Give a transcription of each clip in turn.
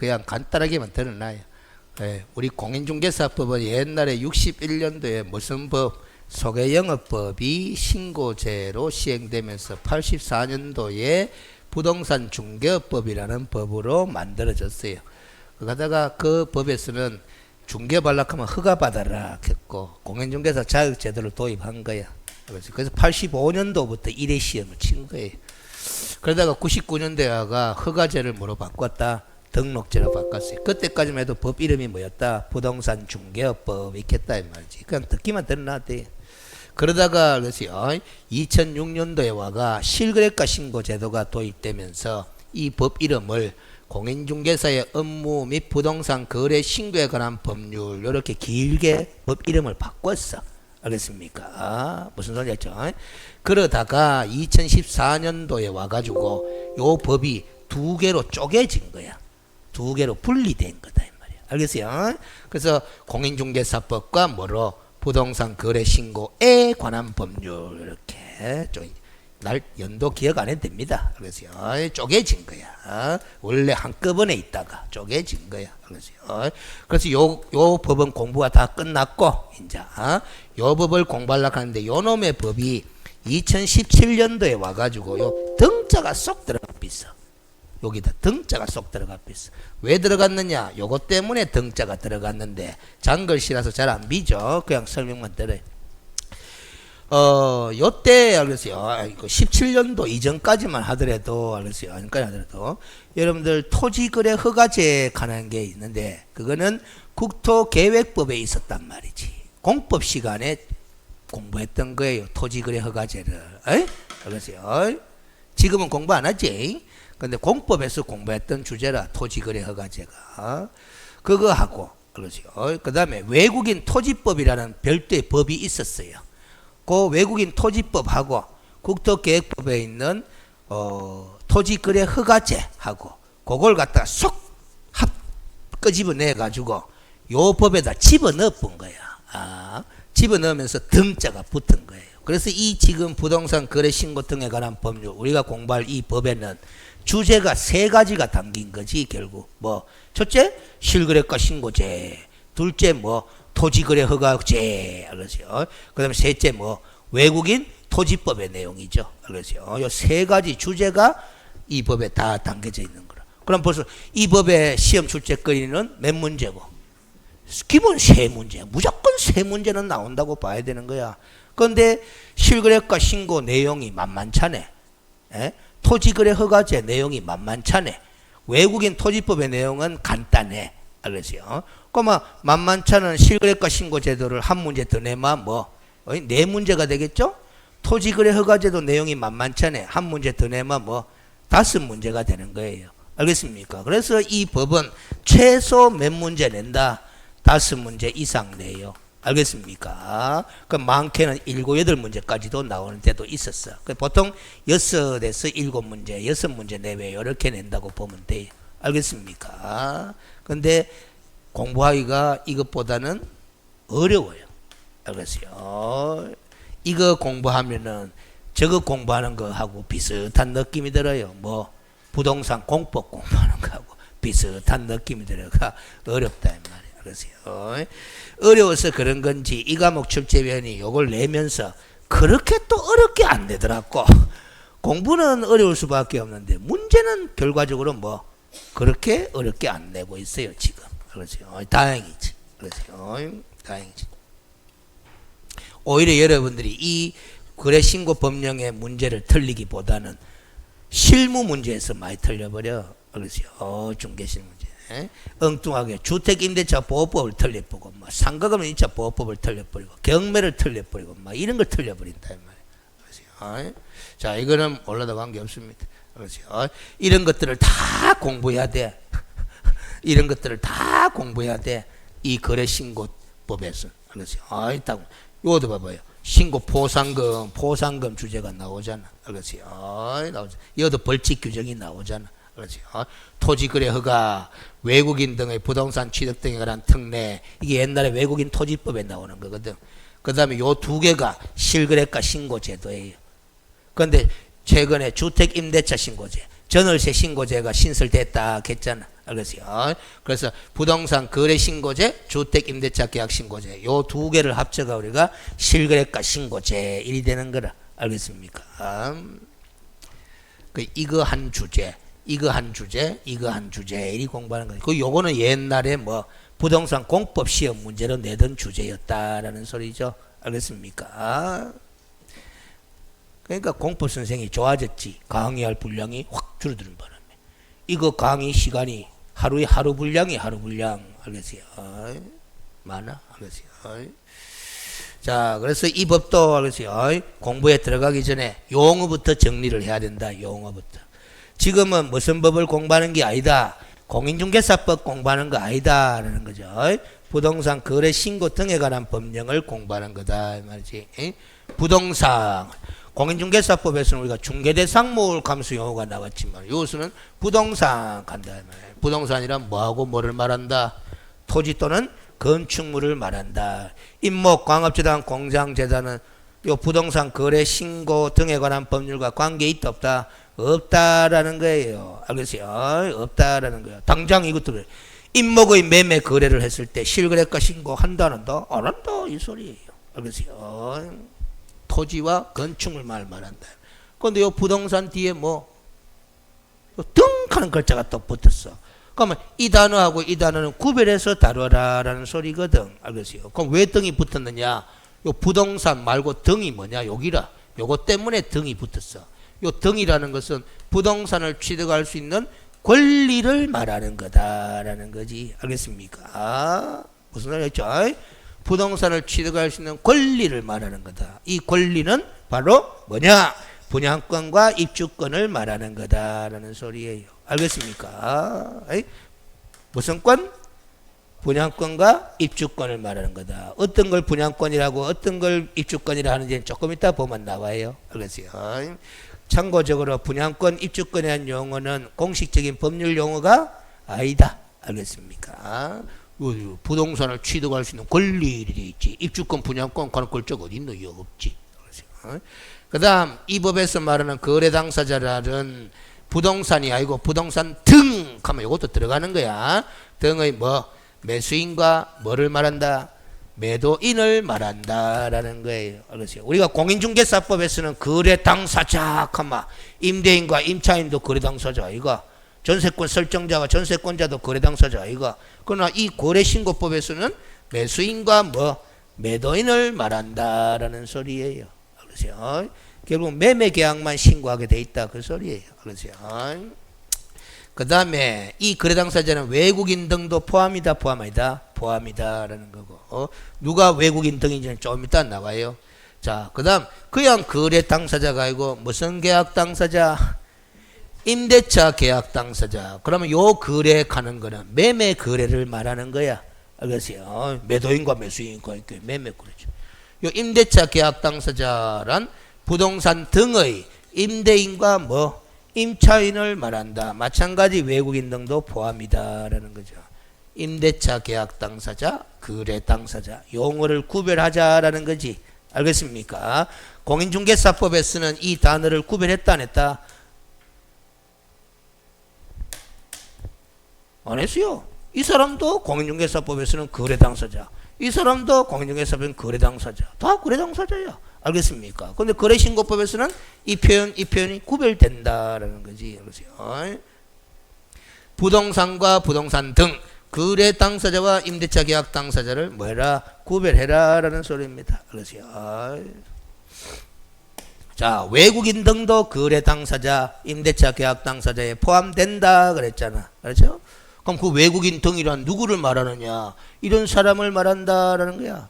그냥 간단하게만 드러나요. 예, 우리 공인중개사법은 옛날에 61년도에 무슨 법? 소개영업법이 신고제로 시행되면서 84년도에 부동산 중개업법이라는 법으로 만들어졌어요. 그러다가 그 법에서는 중개 발락하면 허가 받아라 했고 공인중개사 자격제도를 도입한 거야. 그래서 85년도부터 1회 시험을 친 거예요. 그러다가 99년대가 허가제를 뭐로 바꿨다? 등록제로 바꿨어요. 그때까지만 해도 법 이름이 뭐였다? 부동산 중개업법 있겠다 이 말이지. 그냥 듣기만 들어놨대. 그러다가 그래서요 2006년도에 와가 실거래가 신고 제도가 도입되면서 이 법 이름을 공인중개사의 업무 및 부동산 거래 신고에 관한 법률 이렇게 길게 법 이름을 바꿨어. 알겠습니까? 무슨 소리 했죠? 그러다가 2014년도에 와가지고 요 법이 두 개로 쪼개진 거야. 두 개로 분리된 거다 이 말이야. 알겠어요? 그래서 공인중개사법과 뭐로 부동산 거래 신고에 관한 법률 이렇게 날 연도 기억 안 해도 됩니다. 그래서요 쪼개진 거야. 원래 한꺼번에 있다가 쪼개진 거야. 그래서 요 법은 공부가 다 끝났고 이제 요 법을 공부하려고 하는데 요 놈의 법이 2017년도에 와가지고 요 등자가 쏙 들어가 있어. 여기다 등자가 쏙 들어가 있어. 왜 들어갔느냐? 요것 때문에 등자가 들어갔는데 장글씨라서 잘 안 비죠. 그냥 설명만 들어요. 요때 알겠어요. 17년도 이전까지만 하더라도 알겠어요. 아니까지 하더라도 여러분들 토지거래 허가제에 관한 게 있는데 그거는 국토계획법에 있었단 말이지. 공법 시간에 공부했던 거예요. 토지거래 허가제를. 알겠어요. 지금은 공부 안 하지. 근데 공법에서 공부했던 주제라 토지거래 허가제가 그거 하고 그렇죠. 그 다음에 외국인 토지법이라는 별도의 법이 있었어요. 그 외국인 토지법하고 국토계획법에 있는 토지거래 허가제하고 그걸 갖다가 쏙 끄집어내 가지고 요 법에다 집어넣어 본 거야. 집어넣으면서 등자가 붙은 거예요. 그래서 이 지금 부동산 거래 신고 등에 관한 법률 우리가 공부할 이 법에는 주제가 세 가지가 담긴 거지. 결국 뭐 첫째 실거래가 신고제, 둘째 뭐 토지거래 허가제, 알겠어요? 그 다음에 셋째 뭐 외국인 토지법의 내용이죠. 알겠어요? 요 세 가지 주제가 이 법에 다 담겨져 있는 거라. 그럼 벌써 이 법의 시험 출제거리는 몇 문제고? 기본 세 문제. 무조건 세 문제는 나온다고 봐야 되는 거야. 그런데 실거래가 신고 내용이 만만찮네. 토지거래 허가제 내용이 만만찮네. 외국인 토지법의 내용은 간단해. 알겠어요? 그러면 만만찮은 실거래가 신고 제도를 한 문제 더 내면 뭐 네 문제가 되겠죠? 토지거래 허가제도 내용이 만만찮네. 한 문제 더 내면 뭐 5문제가 되는 거예요. 알겠습니까? 그래서 이 법은 최소 몇 문제 낸다? 5문제 이상 내요. 알겠습니까? 그 많게는 7, 8문제까지도 나오는 때도 있었어. 보통 6에서 7문제, 6문제 내외 이렇게 낸다고 보면 돼요. 알겠습니까? 근데 공부하기가 이것보다는 어려워요. 알겠어요? 이거 공부하면은 저거 공부하는 거하고 비슷한 느낌이 들어요. 뭐 부동산 공법 공부하는 거하고 비슷한 느낌이 들어가 어렵다 이 말이에요. 그러세요. 어려워서 그런 건지 이 과목 출제위원이 요걸 내면서 그렇게 또 어렵게 안 내더라고. 공부는 어려울 수밖에 없는데 문제는 결과적으로 뭐 그렇게 어렵게 안 내고 있어요 지금. 그렇죠. 다행이지. 그렇죠. 다행이지. 오히려 여러분들이 이 거래신고 법령의 문제를 틀리기보다는 실무 문제에서 많이 틀려버려. 그렇죠. 중개실 문제. 엉뚱하게 주택임대차 보호법을 틀려버리고 뭐 상가금융임차 보호법을 틀려버리고 경매를 틀려버리고 막 이런 걸 틀려버린다 이 말이에요. 그렇죠. 자, 이거는 몰라도 관계없습니다. 그렇죠. 이런 것들을 다 공부해야 돼. 이런 것들을 다 공부해야 돼. 이 거래신고법에서. 그렇죠. 딱 요것도 봐봐요. 신고 포상금 주제가 나오잖아. 그렇죠. 나오죠. 이것도 벌칙 규정이 나오잖아. 그렇죠. 토지거래 허가, 외국인 등의 부동산 취득 등에 관한 특례, 이게 옛날에 외국인 토지법에 나오는 거거든. 그 다음에 요 두 개가 실거래가 신고제도예요. 그런데 최근에 주택임대차 신고제, 전월세 신고제가 신설됐다 했잖아. 알겠어요? 그래서 부동산 거래 신고제, 주택 임대차 계약 신고제 요 두 개를 합쳐가 우리가 실거래가 신고제 1이 되는 거라. 알겠습니까? 이거 한 주제, 이거 한 주제, 이거 한 주제 이 공부하는 거예요. 요거는 옛날에 뭐 부동산 공법 시험 문제로 내던 주제였다라는 소리죠. 알겠습니까? 그러니까 공법 선생이 좋아졌지. 강의할 분량이 확 줄어드는 바람에. 이거 강의 시간이 하루에 하루 분량이 하루 분량. 알겠어요? 많아. 알겠어요? 자, 그래서 이 법도 알겠어요? 공부에 들어가기 전에 용어부터 정리를 해야 된다. 용어부터. 지금은 무슨 법을 공부하는 게 아니다. 공인중개사법 공부하는 거 아니다. 라는 거죠. 부동산 거래 신고 등에 관한 법령을 공부하는 거다. 이 말이지. 부동산. 공인중개사법에서는 우리가 중개대상 모을 감수 용어가 나왔지만 이것은 부동산 간다. 부동산이란 뭐하고 뭐를 말한다. 토지 또는 건축물을 말한다. 임목, 광업재단, 공장재단은 요 부동산 거래 신고 등에 관한 법률과 관계 있다 없다? 없다라는 거예요. 알겠어요? 없다라는 거예요. 당장 이것들을 임목의 매매 거래를 했을 때 실거래가 신고 한다 안 한다? 안 한다 이 소리예요. 알겠어요? 토지와 건축물 말한다. 그런데 요 부동산 뒤에 뭐 등 하는 글자가 또 붙었어. 그러면 이 단어하고 이 단어는 구별해서 다뤄라라는 소리거든. 알겠어요? 그럼 왜 등이 붙었느냐? 요 부동산 말고 등이 뭐냐? 여기라. 요거 때문에 등이 붙었어. 요 등이라는 것은 부동산을 취득할 수 있는 권리를 말하는 거다라는 거지. 알겠습니까? 무슨 말이었죠? 부동산을 취득할 수 있는 권리를 말하는 거다. 이 권리는 바로 뭐냐? 분양권과 입주권을 말하는 거다라는 소리예요. 알겠습니까? 무슨 권? 분양권과 입주권을 말하는 거다. 어떤 걸 분양권이라고 어떤 걸 입주권이라 하는지는 조금 이따 보면 나와요. 알겠어요? 참고적으로 분양권, 입주권에 대한 용어는 공식적인 법률 용어가 아니다. 알겠습니까? 부동산을 취득할 수 있는 권리들이 있지. 입주권, 분양권 가는 글자가 어디 있노? 없지. 그 다음 이 법에서 말하는 거래 당사자라는 부동산이 아니고 부동산 등 하면 이것도 들어가는 거야. 등의 뭐 매수인과 뭐를 말한다? 매도인을 말한다라는 거예요. 알겠어요? 우리가 공인중개사법에서는 거래 당사자 하면 임대인과 임차인도 거래 당사자 이거. 전세권 설정자와 전세권자도 거래 당사자 이거. 그러나 이 거래신고법에서는 매수인과 뭐 매도인을 말한다라는 소리예요. 알겠어요? 결국 매매계약만 신고하게 돼 있다 그 소리예요. 알겠어요? 그 다음에 이 거래 당사자는 외국인 등도 포함이다 포함이다 포함이다라는 거고 누가 외국인 등인지는 좀 이따 나와요. 자, 그 다음 그냥 거래 당사자가 아니고 무슨 계약 당사자? 임대차 계약 당사자. 그러면 요 거래 가는 거는 매매 거래를 말하는 거야. 알겠어요? 매도인과 매수인과 이렇게 매매 거래죠. 요 임대차 계약 당사자란 부동산 등의 임대인과 뭐 임차인을 말한다. 마찬가지 외국인 등도 포함이다라는 거죠. 임대차 계약 당사자, 거래 당사자 용어를 구별하자라는 거지. 알겠습니까? 공인중개사법에 쓰는 이 단어를 구별했다 안 했다? 안 했어요. 이 사람도 공인중개사법에서는 거래 당사자. 이 사람도 공인중개사법은 거래 당사자. 다 거래 당사자야. 알겠습니까? 근데 거래신고법에서는 이 표현이 구별된다라는 거지. 그러세요. 부동산과 부동산 등 거래 당사자와 임대차 계약 당사자를 뭐해라? 구별해라라는 소리입니다. 그러세요. 자, 외국인 등도 거래 당사자, 임대차 계약 당사자에 포함된다 그랬잖아. 그렇죠? 그럼 그 외국인 등이란 누구를 말하느냐? 이런 사람을 말한다라는 거야.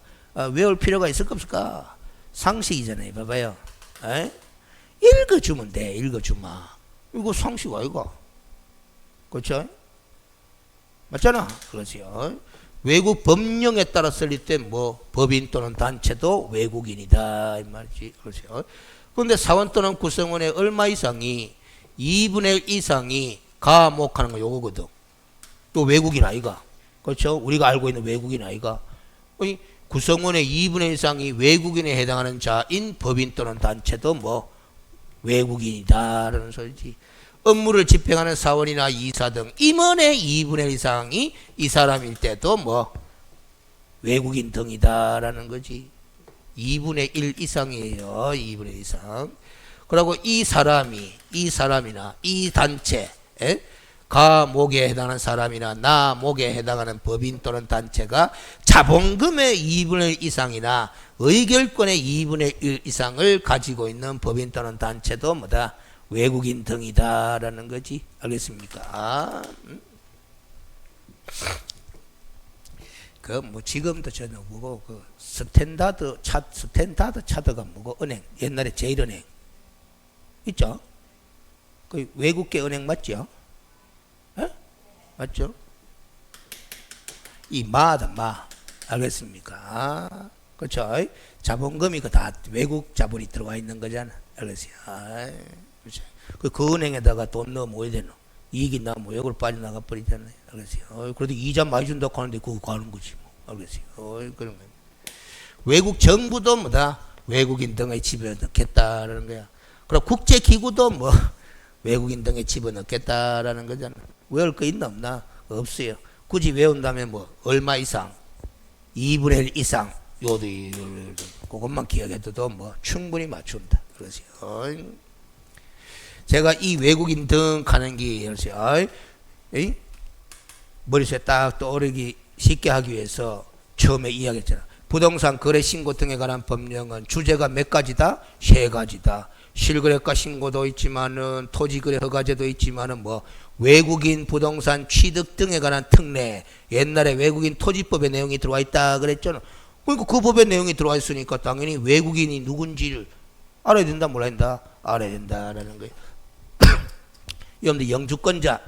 외울 필요가 있을까 없을까? 상식이잖아요. 봐봐요. 읽어주면 돼. 읽어주면. 이거 상식 아이가? 그렇죠? 맞잖아. 그렇지요. 외국 법령에 따라 쓸 때 뭐 법인 또는 단체도 외국인이다 이 말이지. 그렇죠. 그런데 사원 또는 구성원의 얼마 이상이 2분의 1 이상이 가목하는 거 요거거든. 또 외국인 아이가. 그렇죠? 우리가 알고 있는 외국인 아이가. 구성원의 2분의 1 이상이 외국인에 해당하는 자인 법인 또는 단체도 뭐 외국인이다라는 소리지. 업무를 집행하는 사원이나 이사 등 임원의 2분의 1 이상이 이 사람일 때도 뭐 외국인 등이다라는 거지. 2분의 1 이상이에요. 2분의 1 이상. 그리고 이 사람이, 이 사람이나 이 단체, 가 목에 해당하는 사람이나 나 목에 해당하는 법인 또는 단체가 자본금의 2분의 1 이상이나 의결권의 2분의 1 이상을 가지고 있는 법인 또는 단체도 뭐다? 외국인 등이다라는 거지. 알겠습니까? 그 뭐 지금도 저는 뭐고 그 스탠다드 차트가 뭐고 은행 옛날에 제일은행 있죠? 그 외국계 은행 맞죠? 에? 맞죠? 이 마다 마 알겠습니까? 그렇죠? 자본금이 그 다 외국 자본이 들어와 있는 거잖아. 알겠어요? 그렇죠? 그 은행에다가 돈 넣으면 뭐 해야 되노? 이익이 나면 뭐 외국으로 빠져나가 버리잖아요. 알겠어요? 그래도 이자 많이 준다고 하는데 그거 가는 거지 뭐. 알겠어요? 그런 거예요. 외국 정부도 뭐다? 외국인 등의 집어넣겠다라는 거야. 그리고 국제기구도 뭐 외국인 등의 집어넣겠다라는 거잖아. 외울 거 있나 없나? 없어요. 굳이 외운다면 뭐 얼마 이상, 2분의 1 이상, 요도 그것만 기억해도 뭐 충분히 맞춘다. 그러세요. 제가 이 외국인 등 가는 게 머릿속에 딱 떠오르기 쉽게 하기 위해서 처음에 이야기했잖아. 부동산 거래 신고 등에 관한 법령은 주제가 몇 가지다? 3가지다. 실거래가 신고도 있지만은 토지거래 허가제도 있지만은 뭐 외국인 부동산 취득 등에 관한 특례, 옛날에 외국인 토지법의 내용이 들어와 있다 그랬잖아. 그러니까 그 법의 내용이 들어와 있으니까 당연히 외국인이 누군지를 알아야 된다, 몰라야 된다? 알아야 된다라는 거예요. 여러분들 영주권자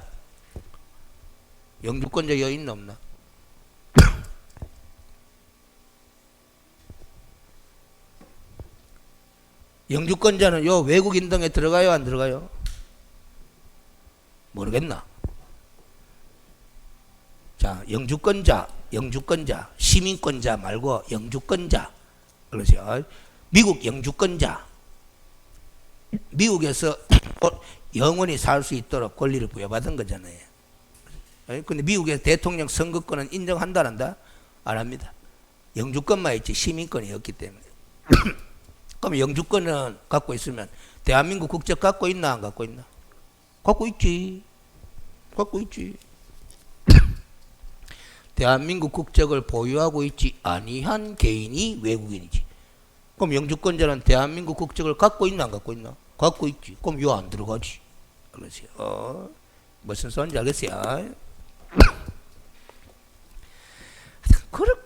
여 있나 없나? 영주권자는 요 외국인 등에 들어가요, 안 들어가요? 모르겠나? 자, 영주권자, 시민권자 말고 영주권자. 그러죠. 미국 영주권자. 미국에서 영원히 살 수 있도록 권리를 부여받은 거잖아요. 근데 미국의 대통령 선거권은 인정한다, 안 한다? 안 합니다. 영주권만 있지 시민권이 없기 때문에. 그럼 영주권은 갖고 있으면 대한민국 국적 갖고 있나, 안 갖고 있나? 갖고 있지. 갖고 있지. 대한민국 국적을 보유하고 있지 아니한 개인이 외국인이지. 그럼 영주권자는 대한민국 국적을 갖고 있나, 안 갖고 있나? 갖고 있지. 그럼 요 안 들어가지. 그러세요. 무슨 소리인지 알겠어요?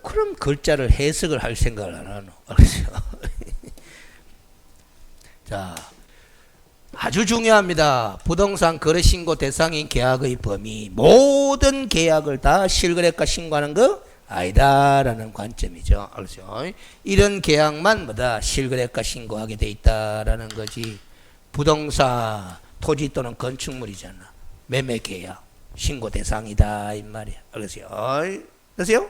그럼 글자를 해석을 할 생각을 안 하노. 알겠어요? 자, 아주 중요합니다. 부동산 거래 신고 대상인 계약의 범위, 모든 계약을 다 실거래가 신고하는 거 아니다라는 관점이죠. 알죠? 이런 계약만 뭐다? 실거래가 신고하게 돼 있다라는 거지. 부동산, 토지 또는 건축물이잖아. 매매 계약 신고 대상이다 이 말이야. 알겠어요? 그래서요?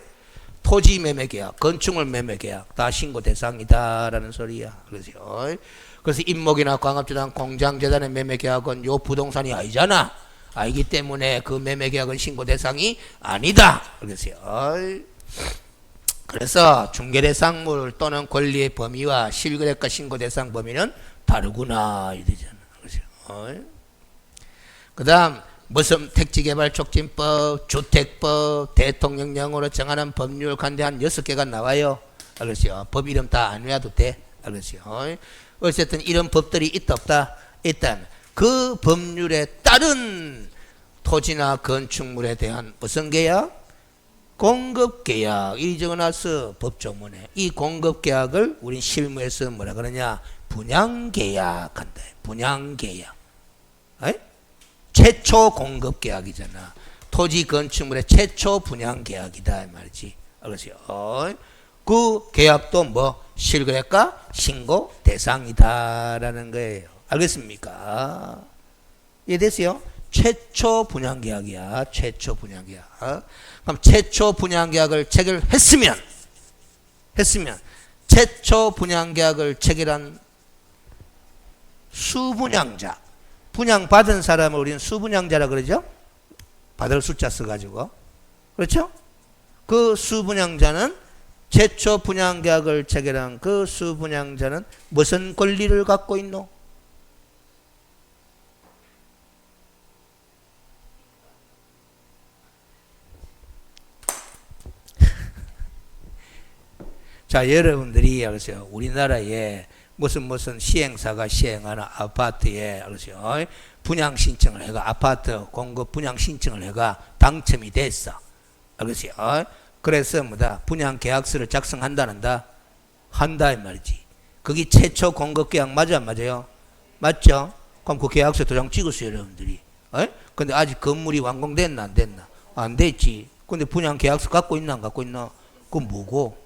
토지 매매 계약, 건축물 매매 계약 다 신고 대상이다라는 소리야. 그래서요? 그래서 임목이나 광업재단, 공장재단의 매매 계약은 요 부동산이 아니잖아. 아니기 때문에 그 매매 계약은 신고 대상이 아니다. 그래서요. 그래서 중개 대상물 또는 권리의 범위와 실거래가 신고 대상 범위는 다르구나 이 되잖아. 그래서 그다음 무슨 택지개발촉진법, 주택법, 대통령령으로 정하는 법률 간대 한 6개가 나와요. 알겠어요? 법 이름 다 안 외워도 돼. 알겠어요? 어쨌든 이런 법들이 있다 없다? 일단 그 법률에 따른 토지나 건축물에 대한 무슨 계약? 공급계약. 이 적어놨어 법조문에. 이 공급계약을 우린 실무에서 뭐라 그러냐? 분양계약한다. 분양계약. 최초 공급계약이잖아. 토지 건축물의 최초 분양계약이다 이 말이지. 알겠어요? 그 계약도 뭐 실거래가 신고 대상이다라는 거예요. 알겠습니까? 이해됐어요? 최초 분양계약이야. 최초 분양계약. 그럼 최초 분양계약을 체결했으면 최초 분양계약을 체결한 수분양자, 분양받은 사람을 우리는 수분양자라 그러죠. 받을 숫자 써가지고. 그렇죠? 그 수분양자는 최초 분양계약을 체결한 그 수분양자는 무슨 권리를 갖고 있노? 자, 여러분들이 알으세요. 우리나라에 무슨 시행사가 시행하는 아파트에 알으세요. 분양 신청을 해가 아파트 공급 분양 신청을 해가 당첨이 됐어. 알으세요. 그래서 뭐다? 분양 계약서를 작성한다는다. 한다 이 말이지. 그게 최초 공급 계약 맞아 안 맞아요? 맞죠? 그럼 그 계약서 도장 찍었어요, 여러분들이. 근데 아직 건물이 완공됐나 안 됐나? 안 됐지. 근데 분양 계약서 갖고 있나 안 갖고 있나? 그건 뭐고?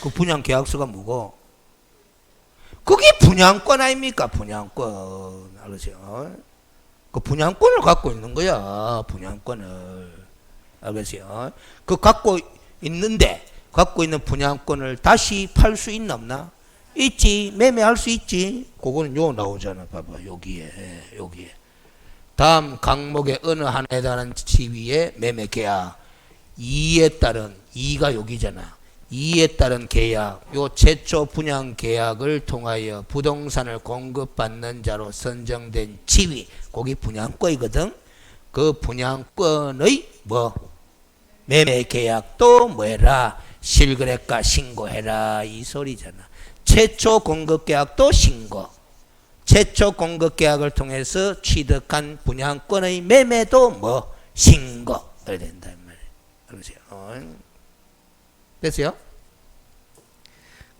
그 분양 계약서가 뭐고? 그게 분양권 아닙니까? 분양권. 알으세요? 그 분양권을 갖고 있는 거야. 분양권을. 알겠어요? 그 갖고 있는데, 갖고 있는 분양권을 다시 팔 수 있나 없나? 있지. 매매할 수 있지. 그거는 요 나오잖아. 봐봐. 여기에. 다음 강목의 어느 하나에 해당하는 지위의 매매 계약. 2에 따른, 2가 여기잖아. 2에 따른 계약, 요 최초 분양 계약을 통하여 부동산을 공급받는 자로 선정된 지위, 거기 분양권이거든. 그 분양권의 매매 계약도 뭐해라? 실거래가 신고해라 이 소리잖아. 최초 공급 계약도 신고, 최초 공급 계약을 통해서 취득한 분양권의 매매도 신고 해야 된다 이 말이에요. 그러세요. 됐어요?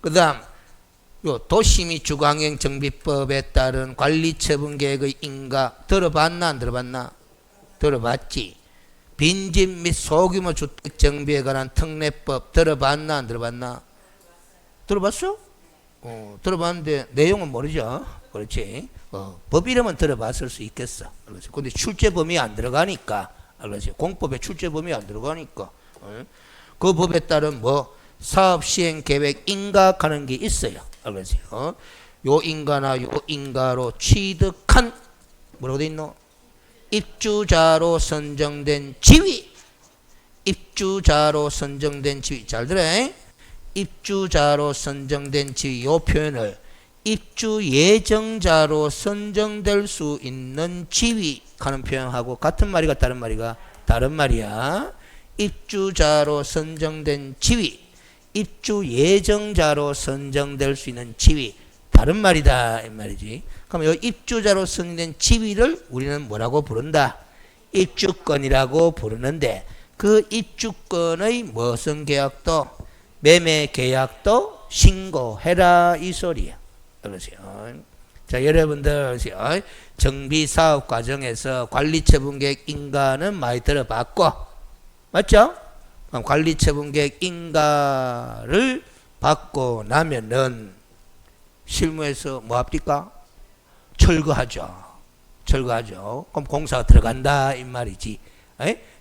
그 다음 요 도시및 주거환경 정비법에 따른 관리처분계획의 인가 들어봤나 안 들어봤나? 들어봤지. 빈집 및 소규모 주택 정비에 관한 특례법 들어봤나 안 들어봤나? 들어봤어? 들어봤는데 내용은 모르죠. 그렇지. 법 이름은 들어봤을 수 있겠어. 그렇지. 근데 출제 범위에 안 들어가니까. 그렇지. 공법에 출제 범위에 안 들어가니까. 그 법에 따른 사업 시행 계획 인가하는 게 있어요. 알겠어요? 요 인가나 요 인가로 취득한 뭐라고 돼 있노? 입주자로 선정된 지위. 입주자로 선정된 지위. 잘 들어. 입주자로 선정된 지위. 요 표현을 입주 예정자로 선정될 수 있는 지위 하는 표현하고 같은 말이가 다른 말이가? 다른 말이야. 입주자로 선정된 지위, 입주 예정자로 선정될 수 있는 지위, 다른 말이다 이 말이지. 그럼 이 입주자로 선정된 지위를 우리는 뭐라고 부른다? 입주권이라고 부르는데 그 입주권의 무슨 계약도 매매 계약도 신고해라 이 소리야. 그러세요. 자, 여러분들 정비 사업 과정에서 관리처분계획 인가는 많이 들어봤고. 맞죠? 관리처분계획 인가를 받고 나면은 실무에서 뭐 합니까? 철거하죠. 그럼 공사가 들어간다 이 말이지.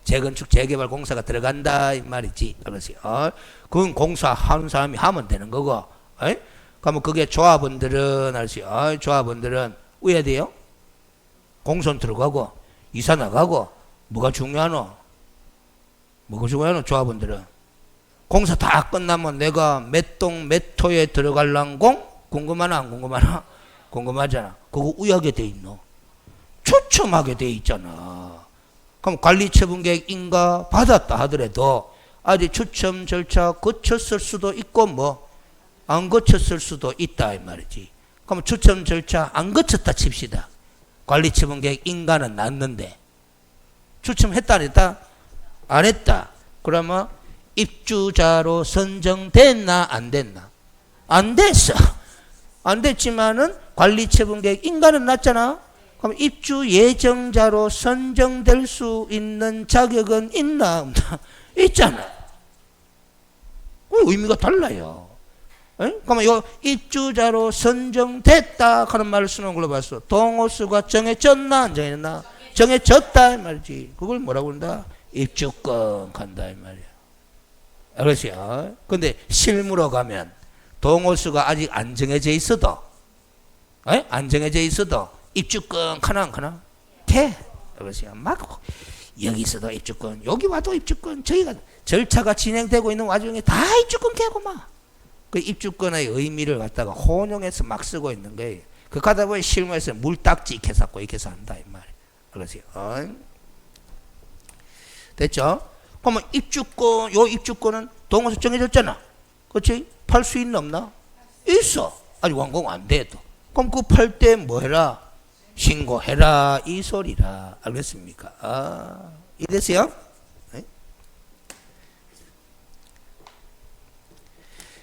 재건축 재개발 공사가 들어간다 이 말이지. 그러세요. 그건 공사하는 사람이 하면 되는 거고. 그러면 그게 조합원들은 알지요. 조합원들은 어야 돼요? 공선 들어가고 이사 나가고 뭐가 중요하노? 뭐가 중요하노? 조합원들은 공사 다 끝나면 내가 몇 동 몇 토에 들어갈랑공? 궁금하나 안 궁금하나? 궁금하잖아. 그거 우야게 돼 있노? 추첨하게 돼 있잖아. 그럼 관리처분계획 인가 받았다 하더라도 아직 추첨 절차 거쳤을 수도 있고 안 거쳤을 수도 있다 이 말이지. 그럼 추첨 절차 안 거쳤다 칩시다. 관리처분계획 인가는 났는데 추첨했다 안 했다? 안 했다. 그러면 입주자로 선정됐나 안 됐나? 안 됐어. 안 됐지만은 관리처분계획 인가는 났잖아. 그럼 입주 예정자로 선정될 수 있는 자격은 있나 없나? 있잖아. 의미가 달라요. 그러면 요 입주자로 선정됐다 하는 말을 쓰는 걸로 봤어. 동호수가 정해졌나 안 정해졌나? 정해졌다 이 말이지. 그걸 뭐라고 한다? 입주권 간다 이 말이야. 알겠어요? 근데 실무로 가면 동호수가 아직 안 정해져 있어도 안 정해져 있어도 입주권 가나 안 가나? 돼. 그러세요. 막 여기서도 입주권, 여기 와도 입주권, 저희가 절차가 진행되고 있는 와중에 다 입주권 개고 막. 그 입주권의 의미를 갖다가 혼용해서 막 쓰고 있는 거예요. 그 가다 보니 실무에서 물딱지 캐사고 이렇게 산다 이 말이에요. 그러세요. 됐죠? 그러면 입주권, 요 입주권은 동호서 정해졌잖아. 그렇지? 팔 수 있나 없나? 있어. 아직 완공 안 돼. 또. 그럼 그 팔 때 뭐 해라? 신고해라. 이 소리라. 알겠습니까? 이랬어요? 네?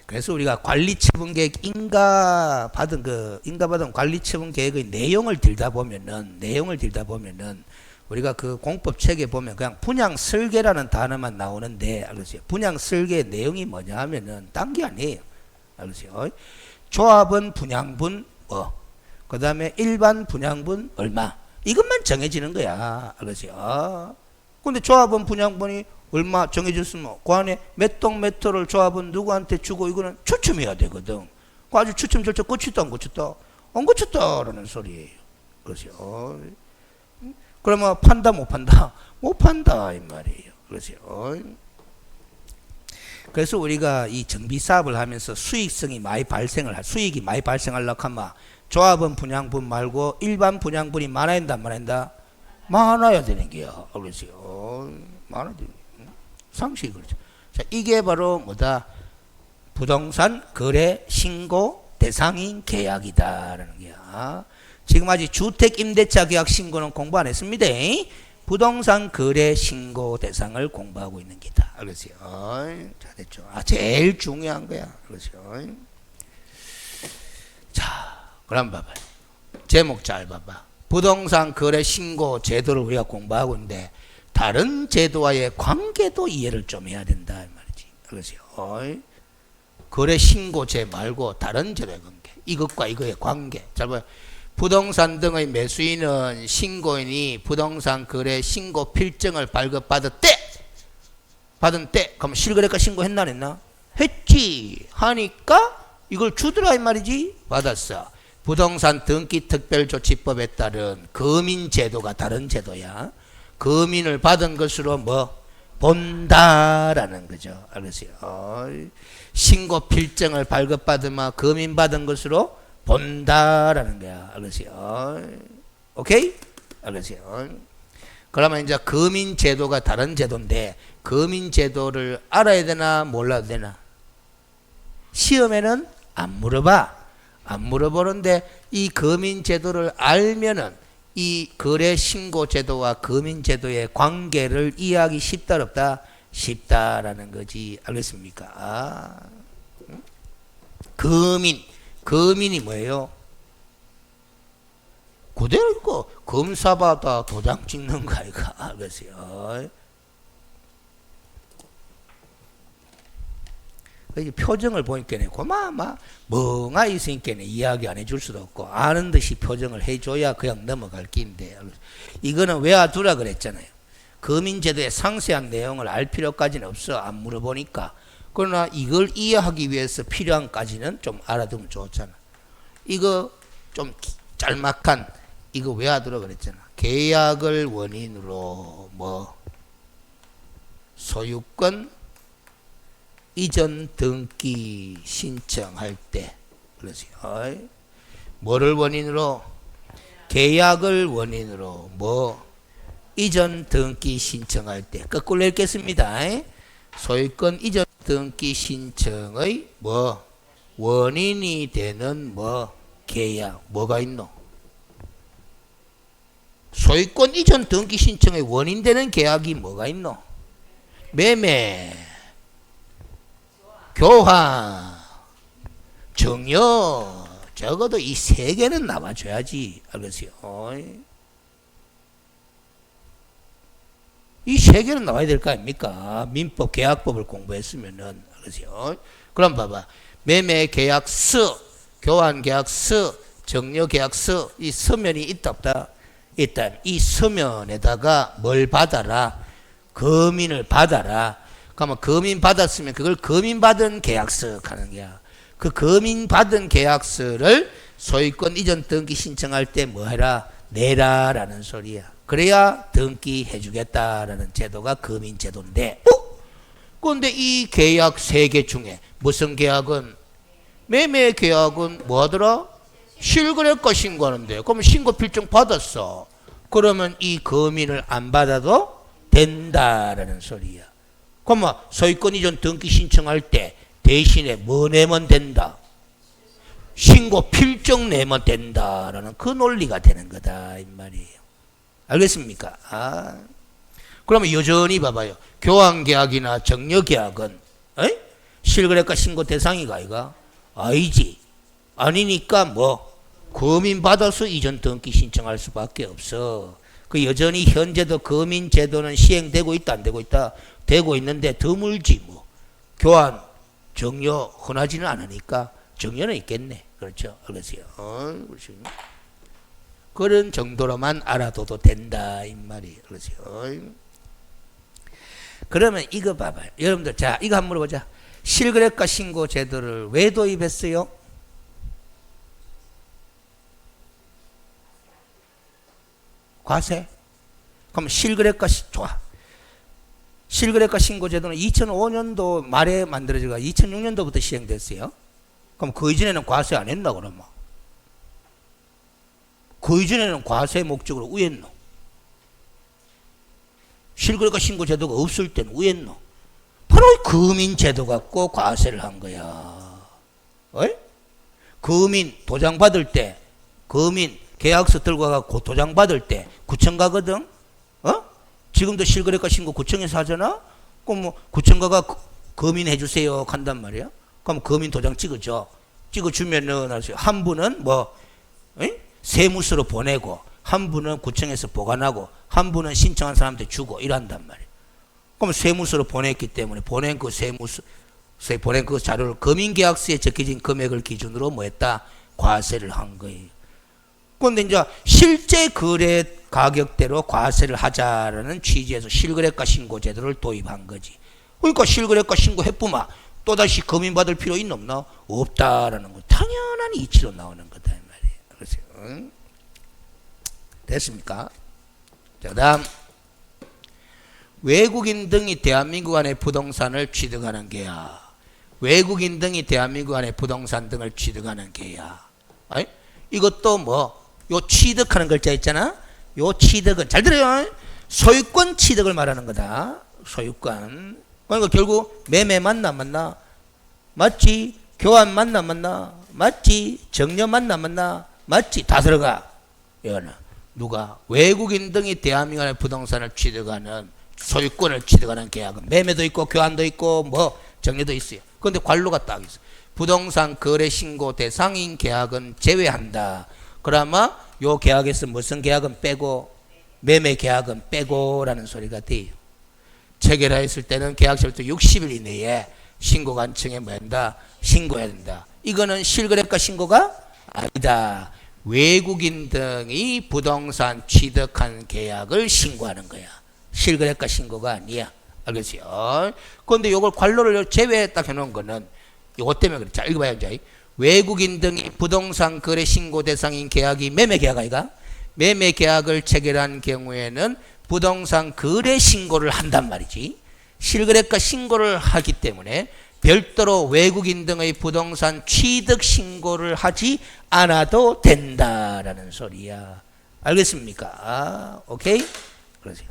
그래서 우리가 관리처분계획 인가받은 관리처분계획의 내용을 들다 보면은 우리가 그 공법책에 보면 그냥 분양설계라는 단어만 나오는데 알겠어요? 분양설계의 내용이 뭐냐 하면은 딴 게 아니에요. 알겠어요? 조합은 분양분 그 다음에 일반 분양분 얼마 이것만 정해지는 거야. 알겠어요? 근데 조합은 분양분이 얼마 정해졌으면 그 안에 몇 동 몇 호를 조합은 누구한테 주고 이거는 추첨해야 되거든. 그 아주 추첨 절차 고쳤다 안 고쳤다? 안 고쳤다라는 소리예요. 그렇죠? 그러면 판다 못 판다? 못 판다 이 말이에요. 그렇죠? 그래서 우리가 이 정비 사업을 하면서 수익이 많이 발생하려고 하면 조합은 분양분 말고 일반 분양분이 많아야 된다 안 많아야 된다? 많아야 되는 게요. 그렇죠? 많아야 되는 게 상식이 그렇죠. 자, 이게 바로 뭐다? 부동산 거래 신고 대상인 계약이다라는 게야. 지금 아직 주택임대차 계약 신고는 공부 안 했습니다. 부동산 거래 신고 대상을 공부하고 있는 게다. 알겠어요? 자, 됐죠? 제일 중요한 거야. 그렇죠? 자, 그럼 봐봐요. 제목 잘 봐봐. 부동산 거래 신고 제도를 우리가 공부하고 있는데 다른 제도와의 관계도 이해를 좀 해야 된다 이 말이지. 그렇죠? 거래 신고제 말고 다른 제도의 관계, 이것과 이거의 관계. 잘 봐요. 부동산 등의 매수인은 신고인이 부동산 거래 신고 필증을 받은 때 그럼 실거래가 신고했나 안 했나? 했지. 하니까 이걸 주더라 이 말이지. 받았어. 부동산 등기 특별조치법에 따른 거민제도가 다른 제도야. 거민을 받은 것으로 뭐 본다라는 거죠. 알겠어요? 신고 필증을 발급받으면 거민받은 것으로 본다라는 거야. 알겠어요? 오케이? 알겠어요? 그러면 이제 거민제도가 다른 제도인데 거민제도를 알아야 되나 몰라도 되나? 시험에는 안 물어봐. 안 물어보는데 이 거민제도를 알면은 이 거래신고제도와 거민제도의 관계를 이해하기 쉽다 어렵다? 쉽다라는 거지. 알겠습니까? 거민이 뭐예요? 그대로 이거 검사받아 도장 찍는 거 아이가? 알겠어요? 표정을 보니까 고마마 멍하 있으니까 이야기 안 해줄 수도 없고 아는 듯이 표정을 해줘야 그냥 넘어갈 긴데 이거는 외워두라 그랬잖아요. 거민제도의 상세한 내용을 알 필요까지는 없어. 안 물어보니까. 그러나 이걸 이해하기 위해서 필요한까지는 좀 알아두면 좋잖아. 이거 좀 짤막한 이거 외워두라 그랬잖아. 계약을 원인으로 뭐 소유권 이전 등기 신청할 때 그러세요. 뭐를 원인으로? 계약을 원인으로 뭐 이전 등기 신청할 때 거꾸로 읽겠습니다. 소유권 이전 등기 신청의 뭐 원인이 되는 뭐 계약 뭐가 있노? 소유권 이전 등기 신청의 원인 되는 계약이 뭐가 있노? 매매, 교환, 증여. 적어도 이 세 개는 나와줘야지. 알겠어요? 이 세 개는 나와야 될 거 아닙니까? 민법, 계약법을 공부했으면은. 알겠어요? 그럼 봐봐. 매매 계약서, 교환 계약서, 증여 계약서, 이 서면이 있다 없다? 일단 이 서면에다가 뭘 받아라? 거민을 받아라. 그러면 거민 받았으면 그걸 거민 받은 계약서 하는 거야. 그 거민 받은 계약서를 소유권 이전 등기 신청할 때 뭐 해라? 내라라는 소리야. 그래야 등기 해주겠다라는 제도가 금인제도인데, 그런데 이 계약 3개 중에 무슨 계약은? 매매 계약은 뭐 하더라? 실거래가 신고하는데, 그러면 신고 필증 받았어. 그러면 이 금인을 안 받아도 된다라는 소리야. 그러면 소유권 이전 등기 신청할 때 대신에 뭐 내면 된다? 신고 필증 내면 된다라는 그 논리가 되는 거다 이 말이에요. 알겠습니까? 그러면 여전히 봐봐요. 교환계약이나 정려계약은 실거래가 신고 대상이가 아이가? 아니지. 아니니까 뭐 금인 받아서 이전 등기 신청할 수밖에 없어. 그 여전히 현재도 금인제도는 시행되고 있다 안 되고 있다? 되고 있는데 드물지 뭐. 교환, 정려 흔하지는 않으니까 정려는 있겠네. 그렇죠? 알겠어요? 그렇죠. 그런 정도로만 알아둬도 된다 이 말이에요. 그렇죠? 그러면 이거 봐봐요. 여러분들 자 이거 한번 물어보자. 실거래가 신고 제도를 왜 도입했어요? 과세? 그럼 실거래가 좋아. 실거래가 신고 제도는 2005년도 말에 만들어져가 2006년도부터 시행됐어요. 그럼 그 이전에는 과세 안 했나 그러면? 그 이전에는 과세 목적으로 우했노? 실거래가 신고 제도가 없을 때는 우했노? 바로 금인 제도 갖고 과세를 한 거야. 금인 도장 받을 때, 금인 계약서 들고 가고 도장 받을 때 구청 가거든. 지금도 실거래가 신고 구청에서 하잖아. 그럼 뭐 구청 가가 금인 해주세요 한단 말이야. 그럼 금인 도장 찍어줘. 찍어주면은 한 분은 뭐 세무서로 보내고, 한 분은 구청에서 보관하고, 한 분은 신청한 사람한테 주고 이란단 말이야. 그럼 세무서로 보냈기 때문에 보낸 그 세무서에 보낸 그 자료를 금인계약서에 적혀진 금액을 기준으로 뭐 했다? 과세를 한 거예요. 그런데 이제 실제 거래 가격대로 과세를 하자라는 취지에서 실거래가 신고 제도를 도입한 거지. 그러니까 실거래가 신고해쁘마 또다시 금인받을 필요 있나 없나? 없다라는 거 당연한 이치로 나오는 거다 이 말이에요. 그렇죠? 됐습니까? 자, 다음 외국인 등이 대한민국 안에 부동산을 취득하는 계약. 외국인 등이 대한민국 안에 부동산 등을 취득하는 계약. 이것도 뭐 요 취득하는 글자 있잖아. 요 취득은 잘 들어요. 소유권 취득을 말하는 거다. 소유권. 그러니까 결국 매매 맞나 맞나? 맞지. 교환 맞나 맞나? 맞지. 정려 맞나 맞나? 맞지. 다 들어가. 이거는 누가 외국인 등이 대한민국의 부동산을 취득하는 소유권을 취득하는 계약은 매매도 있고 교환도 있고 뭐 정려도 있어요. 그런데 관로가 딱 있어. 부동산 거래 신고 대상인 계약은 제외한다. 그러면 요 계약에서 무슨 계약은 빼고 매매 계약은 빼고라는 소리가 돼요. 체결하였을 때는 계약서부터 60일 이내에 신고관청에 뭐 한다? 신고해야 된다. 이거는 실거래가 신고가 아니다. 외국인 등이 부동산 취득한 계약을 신고하는 거야. 실거래가 신고가 아니야. 알겠어요? 그런데 이걸 관로를 제외했다 해놓은 거는 이것 때문에 그래. 자, 읽어봐요. 이제. 외국인 등이 부동산 거래 신고 대상인 계약이 매매 계약 아이가? 매매 계약을 체결한 경우에는 부동산 거래 신고를 한단 말이지. 실거래가 신고를 하기 때문에 별도로 외국인 등의 부동산 취득 신고를 하지 않아도 된다라는 소리야. 알겠습니까? 오케이? 그러세요.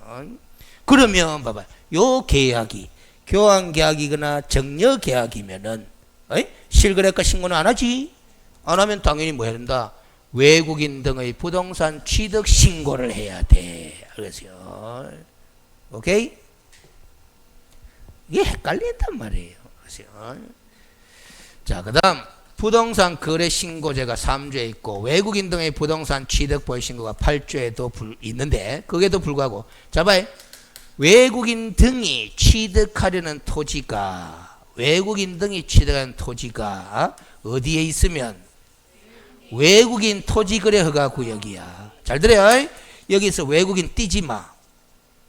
그러면 봐봐. 요 계약이 교환 계약이거나 정려 계약이면은 실거래가 신고는 안 하지. 안 하면 당연히 뭐 해야 된다? 외국인 등의 부동산 취득 신고를 해야 돼. 알겠어요? 오케이? 이게 헷갈린단 말이에요. 알겠어요? 자, 그 다음 부동산 거래 신고제가 3조에 있고 외국인 등의 부동산 취득 보유 신고가 8조에도 있는데 거기에도 불구하고 자 봐요. 외국인 등이 취득하려는 토지가 외국인 등이 취득한 토지가 어디에 있으면 외국인 토지거래 허가 구역이야. 잘 들어요. 여기서 외국인 띄지 마.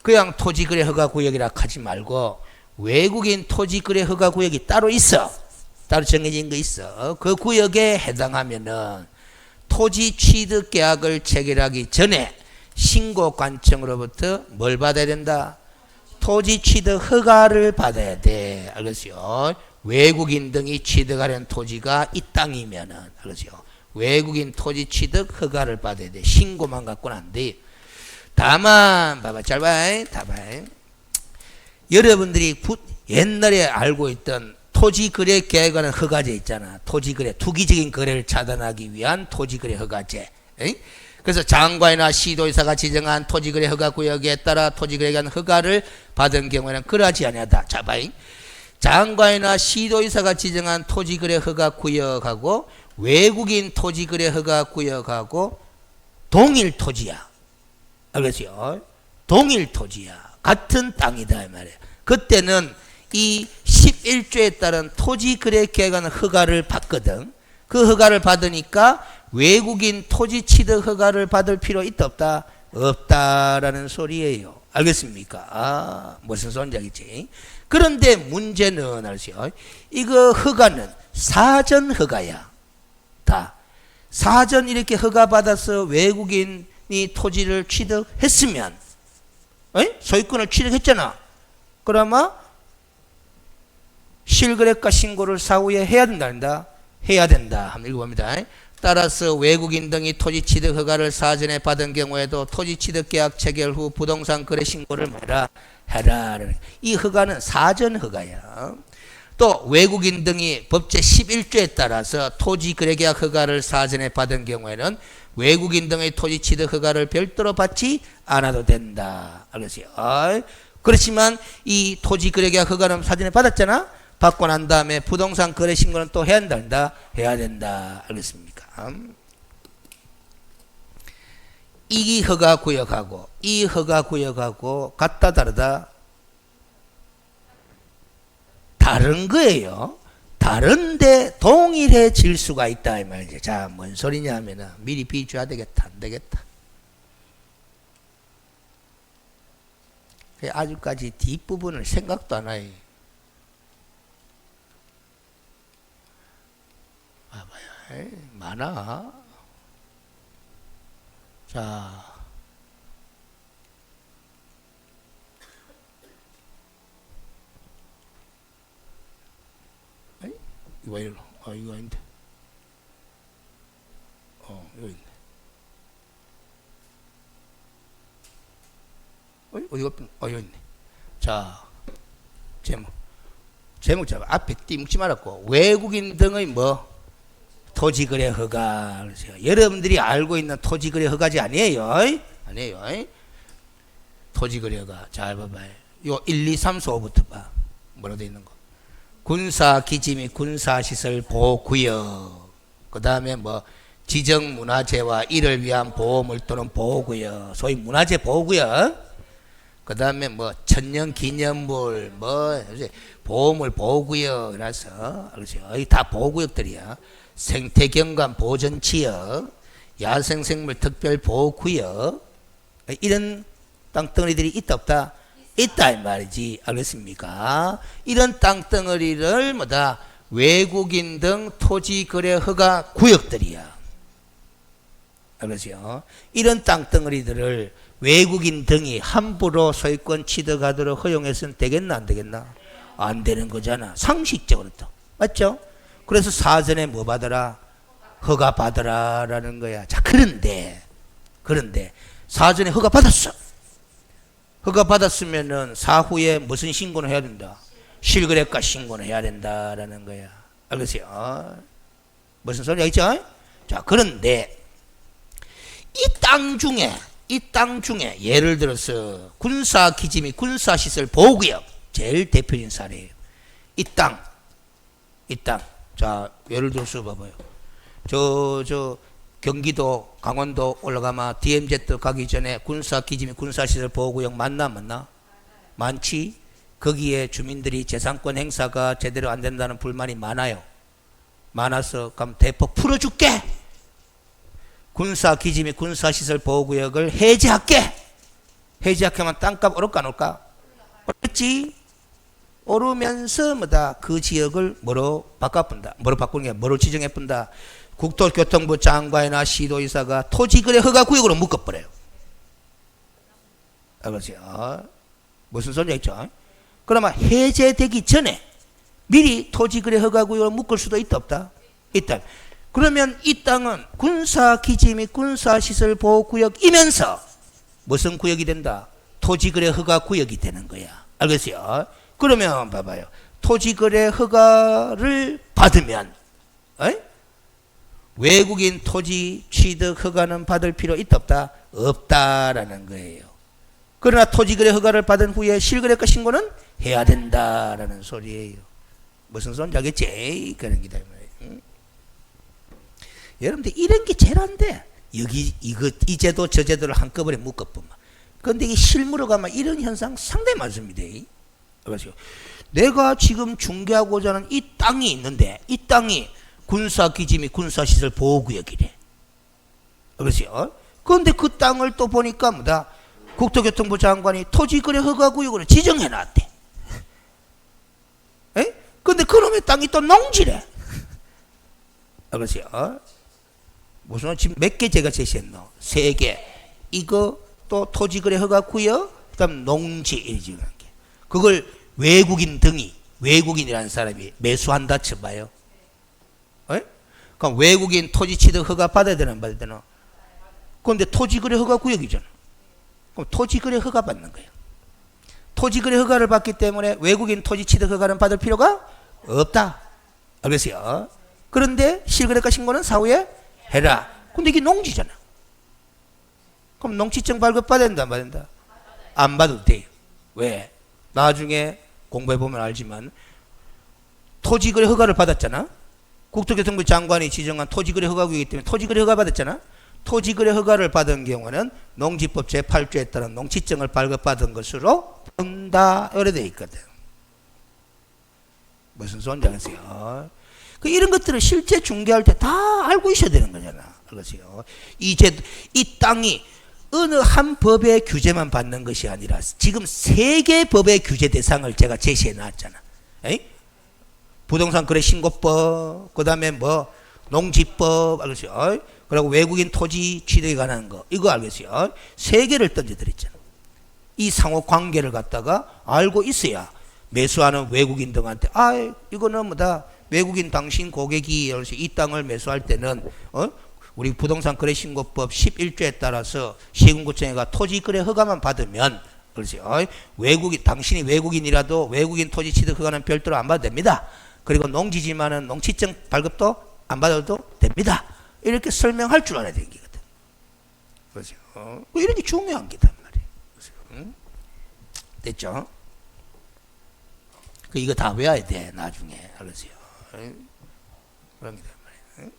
그냥 토지거래 허가 구역이라 하지 말고 외국인 토지거래 허가 구역이 따로 있어. 따로 정해진 거 있어. 그 구역에 해당하면은 토지 취득 계약을 체결하기 전에 신고관청으로부터 뭘 받아야 된다? 토지 취득 허가를 받아야 돼. 알겠어요? 외국인 등이 취득하려는 토지가 이 땅이면은, 알겠어요? 외국인 토지 취득 허가를 받아야 돼. 신고만 갖고는 안 돼. 다만, 봐봐, 잘 봐. 다봐. 여러분들이 옛날에 알고 있던 토지거래 계획하는 허가제 있잖아. 토지거래, 투기적인 거래를 차단하기 위한 토지거래 허가제. 에이? 그래서 장관이나 시도지사가 지정한 토지거래 허가구역에 따라 토지거래에 관한 허가를 받은 경우에는 그러하지 아니하다. 자, 봐잉. 장관이나 시도지사가 지정한 토지거래 허가구역하고 외국인 토지거래 허가구역하고 동일 토지야. 알겠어요? 동일 토지야. 같은 땅이다 이 말이야. 그때는 이 11조에 따른 토지거래 계획하는 허가를 받거든. 그 허가를 받으니까 외국인 토지 취득 허가를 받을 필요 있다 없다? 없다라는 소리예요. 알겠습니까? 아, 무슨 소리인지 알겠지? 그런데 문제는 알죠? 이거 허가는 사전 허가야. 다. 사전 이렇게 허가 받아서 외국인이 토지를 취득했으면, 소유권을 취득했잖아. 그러면 실거래가 신고를 사후에 해야 된다, 아니다? 해야 된다. 한번 읽어봅니다. 따라서 외국인 등이 토지 취득 허가를 사전에 받은 경우에도 토지 취득 계약 체결 후 부동산 거래 신고를 해라. 이 허가는 사전 허가야. 또 외국인 등이 법제 11조에 따라서 토지 거래 계약 허가를 사전에 받은 경우에는 외국인 등의 토지 취득 허가를 별도로 받지 않아도 된다. 알겠어요? 그렇지만 이 토지 거래 계약 허가는 사전에 받았잖아. 받고 난 다음에 부동산 거래 신고는 또 해야 된다. 해야 된다. 알겠습니까? 이 허가 구역하고 이 허가 구역하고 같다 다르다? 다른 거예요. 다른데 동일해질 수가 있다 이 말이죠. 자, 뭔 소리냐 하면은 미리 비교해야 되겠다. 안 되겠다. 아직까지 뒷부분을 생각도 안 해요. 봐봐요. 많아. 자. 이거 이거 이거 아닌데. 이거 있네. 어디가 이거 있네. 자, 제목 잡아. 앞에 띠 묻지 말았고 외국인 등의 뭐 토지거래 허가. 여러분들이 알고 있는 토지거래 허가지 아니에요. 아니에요. 토지거래 허가. 잘 봐봐요. 요 1, 2, 3, 4, 5부터 봐. 뭐라고 돼 있는 거. 군사기지 및 군사시설 보호구역. 그 다음에 뭐 지정문화재와 이를 위한 보호물 또는 보호구역. 소위 문화재 보호구역. 그 다음에 뭐 천년기념물 뭐 보호물 보호구역이라서 이 다 보호구역들이야. 생태경관 보전지역, 야생생물 특별보호구역. 이런 땅덩어리들이 있다 없다? 있다 이 말이지. 알겠습니까? 이런 땅덩어리를 뭐다? 외국인 등 토지거래 허가 구역들이야. 알겠어요? 이런 땅덩어리들을 외국인 등이 함부로 소유권 취득하도록 허용해서는 되겠나 안 되겠나? 안 되는 거잖아. 상식적으로 또. 맞죠? 그래서 사전에 뭐 받아라? 허가 받아라 라는 거야. 자, 그런데 사전에 허가 받았어. 허가 받았으면은 사후에 무슨 신고를 해야 된다? 실거래가 신고를 해야 된다라는 거야. 알겠어요? 무슨 소리야, 있죠? 자, 그런데 이 땅 중에 예를 들어서 군사기지 및 군사시설 보호구역 제일 대표적인 사례예요. 이 땅. 자, 예를 들어서 봐봐요. 저 경기도 강원도 올라가면 DMZ 가기 전에 군사기지 및 군사시설 보호구역 맞나? 많지? 거기에 주민들이 재산권 행사가 제대로 안 된다는 불만이 많아요. 많아서 그럼 대폭 풀어줄게. 군사기지 및 군사시설 보호구역을 해제할게. 해제하면 땅값 오를까 안 오를까? 오르겠지. 오르면서 뭐다? 그 지역을 뭐로 바꿔본다. 뭐로 바꾸는 게 뭐로 지정해 본다. 국토교통부 장관이나 시도의사가 토지거래 허가구역으로 묶어버려요. 알겠어요? 무슨 소리냐 있죠? 그러면 해제되기 전에 미리 토지거래 허가구역으로 묶을 수도 있다 없다? 있다. 그러면 이 땅은 군사기지 및 군사시설 보호구역이면서 무슨 구역이 된다? 토지거래 허가구역이 되는 거야. 알겠어요? 그러면 봐봐요. 토지거래 허가를 받으면 외국인 토지 취득 허가는 받을 필요 있다 없다? 없다라는 거예요. 그러나 토지거래 허가를 받은 후에 실거래가 신고는 해야 된다라는 소리예요. 무슨 소리인지 알겠지? 그런 기다. 여러분들 이런 게 제일 안 돼. 여기 이 제도 저 제도를 한꺼번에 묶어보면. 그런데 이게 실무로 가면 이런 현상 상당히 많습니다. 그렇죠? 내가 지금 중개하고자 하는 이 땅이 있는데 이 땅이 군사기지 및 군사시설 보호구역이래. 그렇죠? 그런데 그 땅을 또 보니까 뭐다? 국토교통부 장관이 토지거래 허가구역으로 지정해놨대. 그런데 그놈의 땅이 또 농지래. 그렇죠? 무슨 지금 몇 개 제가 제시했노? 3개. 이거 또 토지거래 허가구역, 그다음 농지 이런 게. 그걸 외국인 등이 외국인이라는 사람이 매수한다 쳐봐요. 그럼 외국인 토지 취득 허가 받아야 되나 안 받아야 되나? 그런데 토지거래 허가구역이잖아. 그럼 토지거래 허가 받는 거예요. 토지거래 허가를 받기 때문에 외국인 토지 취득 허가는 받을 필요가 없다. 알겠어요? 그런데 실거래가 신고는 사후에 해라. 근데 이게 농지잖아. 그럼 농지증 발급받아야 된다 안 받아야 된다? 안 받아도 돼요. 왜? 나중에 공부해보면 알지만 토지거래 허가를 받았잖아. 국토교통부 장관이 지정한 토지거래 허가구이기 때문에 토지거래 허가 받았잖아. 토지거래 허가를 받은 경우는 농지법 제8조에 따른 농지증을 발급받은 것으로 본다. 이래 돼 있거든. 무슨 소리인지 아세요? 이런 것들을 실제 중개할 때 다 알고 있어야 되는 거잖아. 그렇죠? 이 땅이 어느 한 법의 규제만 받는 것이 아니라 지금 3개 법의 규제 대상을 제가 제시해 놨잖아. 부동산 거래 신고법, 그 다음에 뭐 농지법, 알겠어요? 그리고 외국인 토지 취득에 관한 거, 이거 알겠어요? 3개를 던져드렸잖아. 이 상호 관계를 갖다가 알고 있어야 매수하는 외국인 등한테 이거는 뭐다? 외국인 당신 고객이 이 땅을 매수할 때는 우리 부동산 거래 신고법 11조에 따라서 시군구청에가 토지 거래 허가만 받으면 그렇죠. 당신이 외국인이라도 외국인 토지 취득 허가는 별도로 안 받아도 됩니다. 그리고 농지지만은 농지증 발급도 안 받아도 됩니다. 이렇게 설명할 줄 알아야 되는 거거든. 그렇죠. 이런 게 중요한 게단 말이에요. 그렇죠? 됐죠? 이거 다 외워야 돼 나중에. 알았어요? 그런 게단 말이에요.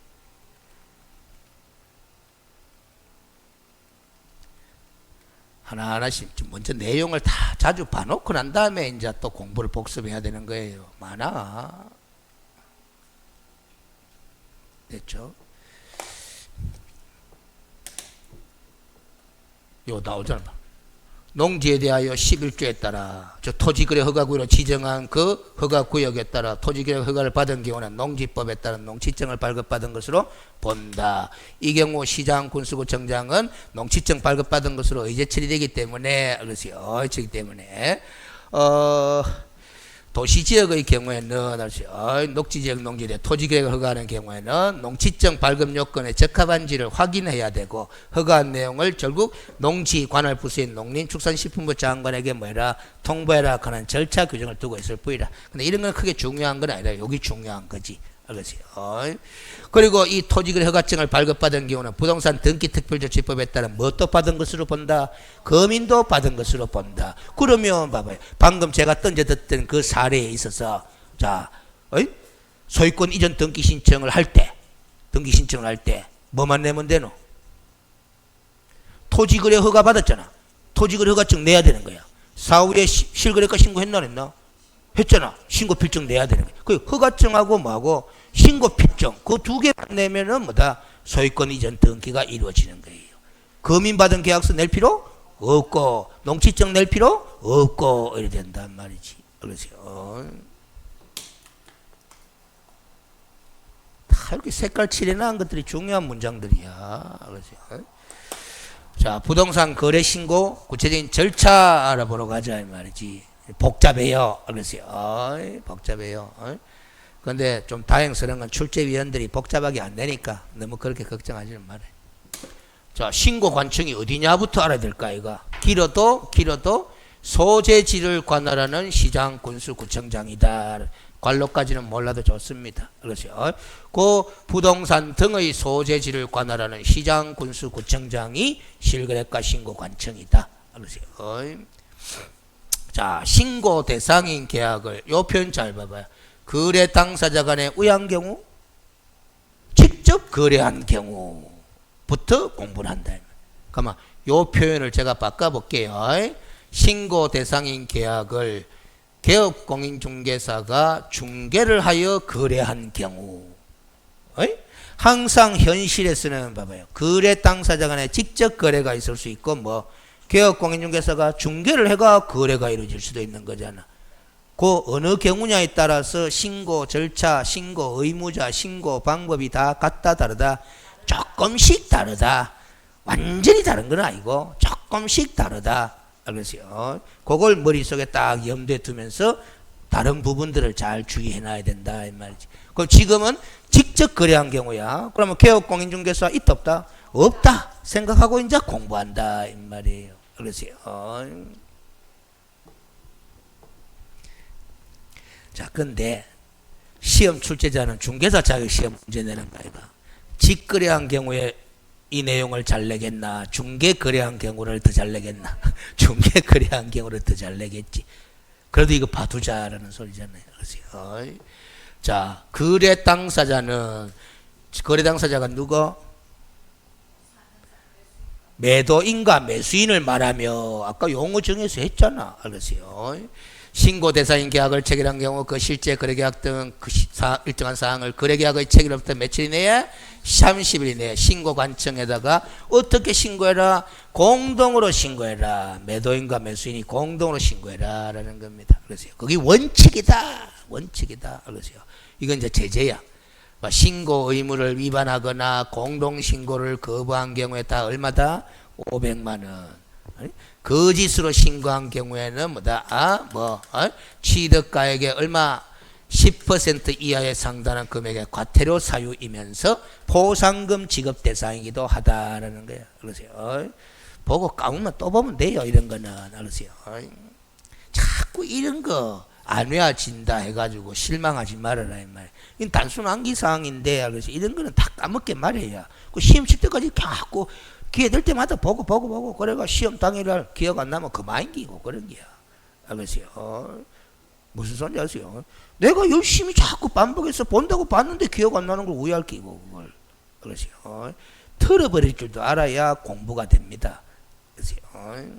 하나하나씩 먼저 내용을 다 자주 봐놓고 난 다음에 이제 또 공부를 복습해야 되는 거예요. 많아. 됐죠? 요 나오잖아. 농지에 대하여 11조에 따라 저 토지거래 허가구역으로 지정한 그 허가구역에 따라 토지거래 허가를 받은 경우는 농지법에 따른 농지증을 발급받은 것으로 본다. 이 경우 시장 군수구청장은 농지증 발급받은 것으로 의제 처리되기 때문에 그렇지 때문에 도시지역의 경우에는 녹지지역 농지에 토지거래를 허가하는 경우에는 농지증 발급 요건에 적합한지를 확인해야 되고 허가한 내용을 결국 농지관할 부서인 농林축산식품부 장관에게 뭐해라 통보해라 하는 절차 규정을 두고 있을 뿐이라. 근데 이런 건 크게 중요한 건 아니라 여기 중요한 거지. 알겠어요? 그리고 이 토지거래 허가증을 발급받은 경우는 부동산 등기특별조치법에 따른 뭣도 받은 것으로 본다? 거민도 받은 것으로 본다. 그러면 봐봐요. 방금 제가 던져뒀던 그 사례에 있어서 자, 소유권 이전 등기 신청을 할 때 뭐만 내면 되노? 토지거래 허가 받았잖아. 토지거래 허가증 내야 되는 거야. 사후에 실거래가 신고했나 안 했나? 했잖아. 신고 필증 내야 되는 거야. 그 허가증하고 뭐하고 신고 필증 그 2개만 내면은 뭐다? 소유권 이전 등기가 이루어지는 거예요. 거민받은 계약서 낼 필요 없고 농지증 낼 필요 없고 이래 된단 말이지. 그렇죠? 다 이렇게 색깔 칠해놓은 것들이 중요한 문장들이야. 그렇죠? 자, 부동산 거래 신고 구체적인 절차 알아보러 가자 이 말이지. 복잡해요. 그렇어요. 복잡해요. 그런데 좀 다행스러운 건 출제위원들이 복잡하게 안 되니까 너무 그렇게 걱정하지는 말아요. 자, 신고 관청이 어디냐부터 알아야 될까 이거. 길어도 소재지를 관할하는 시장 군수 구청장이다. 관로까지는 몰라도 좋습니다. 그렇죠. 그 부동산 등의 소재지를 관할하는 시장 군수 구청장이 실거래가 신고 관청이다. 그렇죠. 자, 신고 대상인 계약을 요 표현 잘 봐봐요. 거래 당사자 간의 의한 경우, 직접 거래한 경우부터 공부를 한다. 그러면 요 표현을 제가 바꿔볼게요. 신고 대상인 계약을 개업공인중개사가 중개를 하여 거래한 경우, 항상 현실에서는 봐봐요. 거래 당사자 간에 직접 거래가 있을 수 있고, 뭐 개업공인중개사가 중개를 해가 거래가 이루어질 수도 있는 거잖아. 그 어느 경우냐에 따라서 신고 절차, 신고 의무자, 신고 방법이 다 같다 다르다, 조금씩 다르다. 완전히 다른 건 아니고 조금씩 다르다. 알겠어요? 그걸 머릿속에 딱 염두에 두면서 다른 부분들을 잘 주의해 놔야 된다 이 말이지. 그럼 지금은 직접 거래한 경우야. 그러면 개업공인중개사 있다 없다? 없다 생각하고 이제 공부한다 이 말이에요. 알겠어요? 자, 근데 시험 출제자는 중개사 자격 시험 문제 내는 거 아이가? 직거래한 경우에 이 내용을 잘 내겠나? 중개 거래한 경우를 더 잘 내겠나? 중개 거래한 경우를 더 잘 내겠지. 그래도 이거 봐두자라는 소리잖아요. 그렇죠? 자, 거래 당사자는, 거래 당사자가 누구? 매도인과 매수인을 말하며 아까 용어 정해서 했잖아. 알겠어요? 신고 대상인 계약을 체결한 경우 그 실제 거래계약 등 그 일정한 사항을 거래계약의 체결로부터 며칠 이내에 30일 이내에 신고관청에다가 어떻게 신고해라? 공동으로 신고해라. 매도인과 매수인이 공동으로 신고해라 라는 겁니다. 그래서 그게 원칙이다. 원칙이다. 그래서 이건 이제 제재야. 신고 의무를 위반하거나 공동신고를 거부한 경우에 다 얼마다? 500만 원. 거짓으로 신고한 경우에는 뭐다? 취득가액의 얼마? 10% 이하에 상당한 금액의 과태료 사유이면서 포상금 지급 대상이기도 하다라는 거예요. 그러세요. 보고 까먹으면 또 보면 돼요. 이런 거는. 알으세요. 자꾸 이런 거 안 외워진다 해가지고 실망하지 말아라 이 말. 이건 단순 암기사항인데 그래서 이런 거는 다 까먹게 말해야. 그 시험 칠 때까지 자꾸 기회 될 때마다 보고 그래가 시험 당일날 기억 안 나면 그만 기고 그런 게야. 알겠어요? 무슨 소리인지 아세요? 내가 열심히 자꾸 반복해서 본다고 봤는데 기억 안 나는 걸 오해할 끼고 그걸. 알겠어요? 틀어버릴 줄도 알아야 공부가 됩니다. 알겠어요?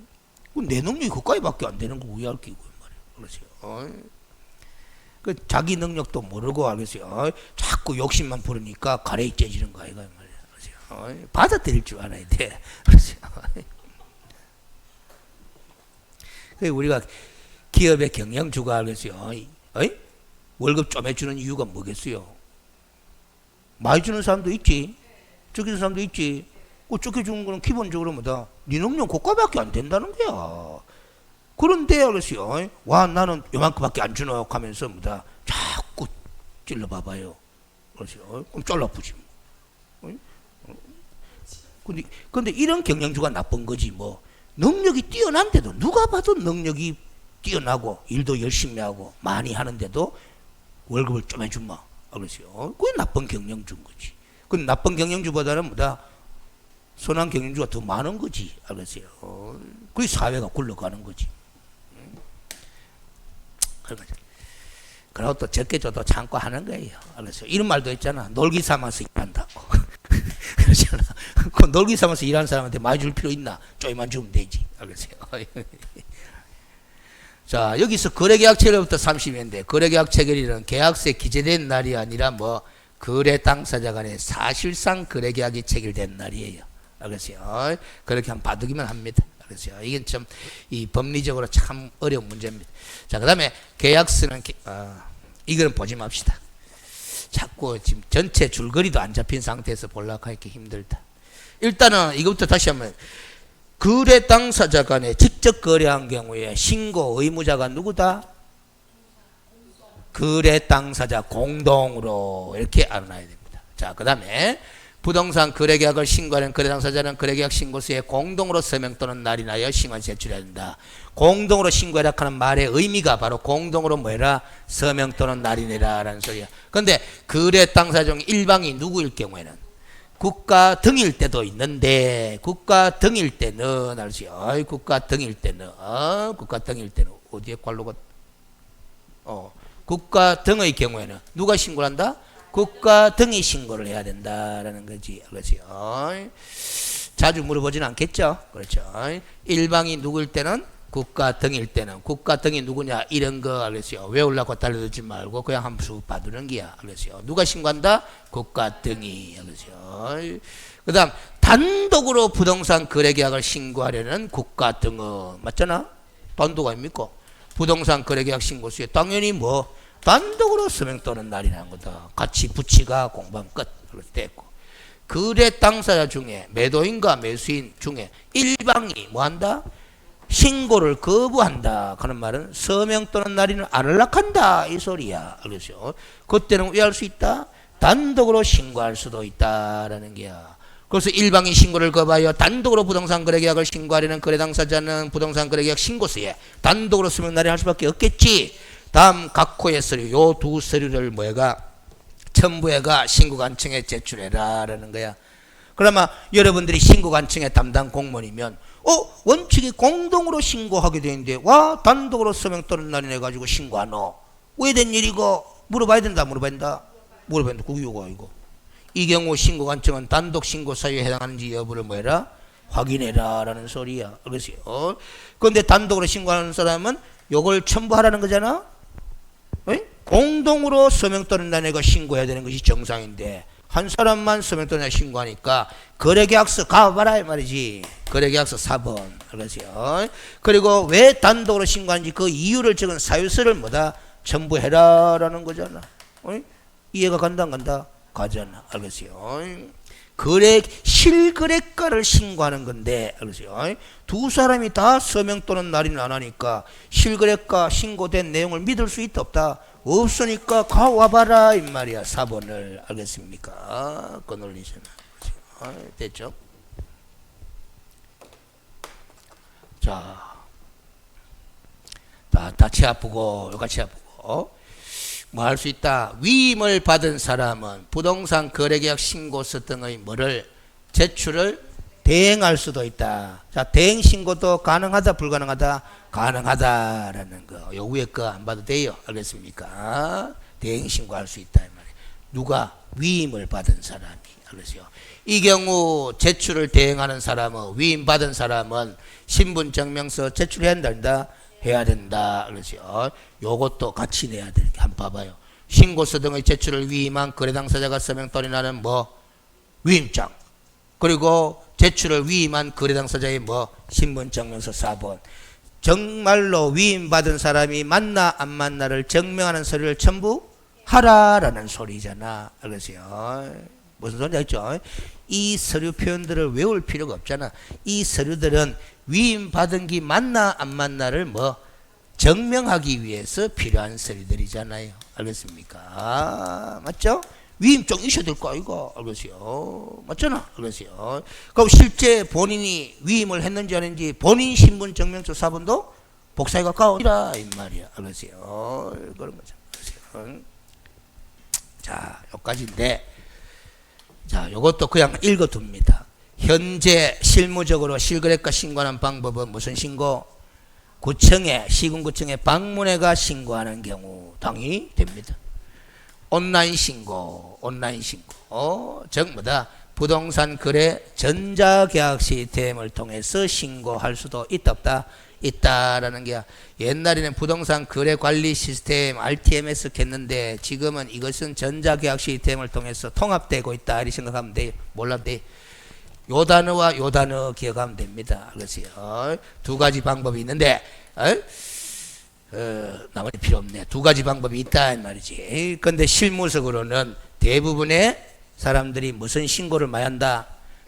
내 능력이 그까지밖에 안 되는 걸 오해할 끼고 말이에요. 알겠어요? 그 자기 능력도 모르고 알겠어요? 자꾸 욕심만 부르니까 가래이 째지는 거야 이거. 받아들일 줄 알아야 돼. 그렇죠? 우리가 기업의 경영주가 알겠어요. 월급 좀 해주는 이유가 뭐겠어요? 많이 주는 사람도 있지. 적게 주는 사람도 있지. 적게 주는 거는 기본적으로 뭐다? 네 능력 그거밖에 안 된다는 거야. 그런데 알겠어요. 와 나는 요만큼밖에 안 주노 하면서 뭐다? 자꾸 찔러봐봐요. 그렇죠? 그럼 잘라부지. 근데 이런 경영주가 나쁜 거지 뭐. 능력이 뛰어난데도 누가 봐도 능력이 뛰어나고 일도 열심히 하고 많이 하는데도 월급을 좀 해주마. 그렇죠? 그게 나쁜 경영주인 거지. 그 나쁜 경영주보다는 뭐다? 선한 경영주가 더 많은 거지. 알겠어요? 그게 사회가 굴러가는 거지. 그리고 또 적게 줘도 참고 하는 거예요. 알겠어요? 이런 말도 있잖아. 놀기 삼아서 일한다고. 그렇잖아. 그 놀기 삼아서 일하는 사람한테 많이 줄 필요 있나? 조금만 주면 되지. 알겠어요? 자, 여기서 거래계약 체결부터 30일인데, 거래계약 체결일은 계약서에 기재된 날이 아니라 거래 당사자 간에 사실상 거래계약이 체결된 날이에요. 알겠어요? 그렇게 한번 봐두기만 합니다. 알겠어요? 이게 좀, 법리적으로 참 어려운 문제입니다. 자, 그 다음에 계약서는, 이거는 보지 맙시다. 자꾸 지금 전체 줄거리도 안 잡힌 상태에서 볼락하기 힘들다. 일단은 이것부터 다시 한번 거래 당사자 간에 직접 거래한 경우에 신고 의무자가 누구다? 거래 당사자 공동으로 이렇게 알아놔야 됩니다. 자, 그 다음에 부동산 거래계약을 신고하는 거래 당사자는 거래계약 신고서에 공동으로 서명 또는 날인하여 신고를 제출해야 된다. 공동으로 신고해라 하는 말의 의미가 바로 공동으로 뭐해라? 서명 또는 날인해라 라는 소리야. 근데 거래 당사자 중 일방이 누구일 경우에는 국가 등일 때도 있는데, 국가 등일 때는 알지? 국가 등일 때는 국가 등일 때는 어디에 관로가 국가 등의 경우에는 누가 신고를 한다? 국가 등이 신고를 해야 된다라는 거지. 그렇지? 자주 물어보지는 않겠죠. 그렇죠? 일방이 누구일 때는 국가 등일 때는 국가 등이 누구냐 이런 거 알겠어요. 외우려고 달려들지 말고 그냥 한 수 봐두는 게야. 알겠어요. 누가 신고한다? 국가 등이. 알겠어요. 그다음 단독으로 부동산 거래계약을 신고하려는 국가 등은 맞잖아. 단독 아닙니까? 부동산 거래계약 신고서에 당연히 뭐 단독으로 서명 또는 날인하는 거다. 같이 부치가 공방 끝. 그렇게 됐고. 거래 당사자 중에 매도인과 매수인 중에 일방이 뭐한다? 신고를 거부한다. 그런 말은 서명 또는 날인을 안 허락한다. 이 소리야. 알겠어요? 그때는 왜 할 수 있다? 단독으로 신고할 수도 있다라는 게야. 그래서 일방이 신고를 거부하여 단독으로 부동산 거래계약을 신고하려는 거래 당사자는 부동산 거래계약 신고서에 단독으로 서명 날인할 수밖에 없겠지. 다음 각호의 서류, 요 두 서류를 뭐해가 첨부해가 신고관청에 제출해라 라는 거야. 그러면 여러분들이 신고관청의 담당 공무원이면 원칙이 공동으로 신고하게 되는데 와 단독으로 서명 또는 날인해 가지고 신고 안 해. 왜 된 일이고 물어봐야 된다. 물어봐야 된다. 물어봐야 된다. 그게 요거 이거. 이 경우 신고관청은 단독 신고 사유에 해당하는지 여부를 뭐해라? 확인해라 라는 소리야. 그렇지요. 그런데 단독으로 신고하는 사람은 요걸 첨부하라는 거잖아. 공동으로 서명 또는 날인해가 신고해야 되는 것이 정상인데 한 사람만 서명 또는 날인 신고하니까 거래계약서 가봐라 이 말이지. 거래계약서 4번. 알겠어요? 그리고 왜 단독으로 신고하는지 그 이유를 적은 사유서를 뭐다? 첨부해라 라는 거잖아. 이해가 간다 안 간다? 가잖아. 알겠어요? 실거래가를 신고하는 건데, 알겠어요? 두 사람이 다 서명 또는 날인을 안 하니까 실거래가 신고된 내용을 믿을 수 있다 없다? 없으니까 가와봐라 이 말이야. 4번을. 알겠습니까? 그 논리잖아. 됐죠? 자, 다치 아프고 요같이 아프고 뭐 할 수 있다. 위임을 받은 사람은 부동산 거래계약 신고서 등의 뭐를 제출을 대행할 수도 있다. 자, 대행 신고도 가능하다 불가능하다? 가능하다라는 거. 요 위에 거 안 봐도 돼요. 알겠습니까? 대행 신고할 수 있다 이 말이에요. 누가? 위임을 받은 사람이. 알겠어요? 이 경우 제출을 대행하는 사람은 위임 받은 사람은 신분증명서 제출해야 한다. 해야 된다. 그렇죠. 요것도 같이 내야 되는 게 한번 봐봐요. 신고서 등의 제출을 위임한 거래 당사자가 서명 또는 뭐 위임장. 그리고 제출을 위임한 거래 당사자의 뭐 신분증명서 4번. 정말로 위임받은 사람이 맞나 안 맞나를 증명하는 서류를 첨부하라라는 소리잖아. 알겠어요? 무슨 소리인지 알죠? 이 서류 표현들을 외울 필요가 없잖아. 이 서류들은 위임받은 게 맞나 안 맞나를 뭐 증명하기 위해서 필요한 서류들이잖아요. 알겠습니까? 맞죠? 위임증 있어야 될 거 아이가? 알겠어요? 맞잖아? 알겠어요? 그럼 실제 본인이 위임을 했는지 안 했는지 본인 신분증명서 4번도 복사에 가까워라 이 말이야. 알겠어요? 그런 거죠. 알겠어요? 자, 여기까지인데 자, 요것도 그냥 읽어둡니다. 현재 실무적으로 실거래가 신고하는 방법은 무슨 신고? 구청에, 시군구청에 방문해가 신고하는 경우 당연히 됩니다. 온라인 신고, 즉 뭐다? 부동산 거래 전자계약 시스템을 통해서 신고할 수도 있다 없다? 있다라는 게 옛날에는 부동산 거래 관리 시스템 RTMS 했는데 지금은 이것은 전자계약 시스템을 통해서 통합되고 있다 이렇게 생각하면 돼요. 몰라도 돼. 요 단어와 요 단어 기억하면 됩니다. 그렇지요. 두 가지 방법이 있는데 나머지 필요 없네. 두 가지 방법이 있다 이 말이지. 근데 실무적으로는 대부분의 사람들이 무슨 신고를 많이 한다?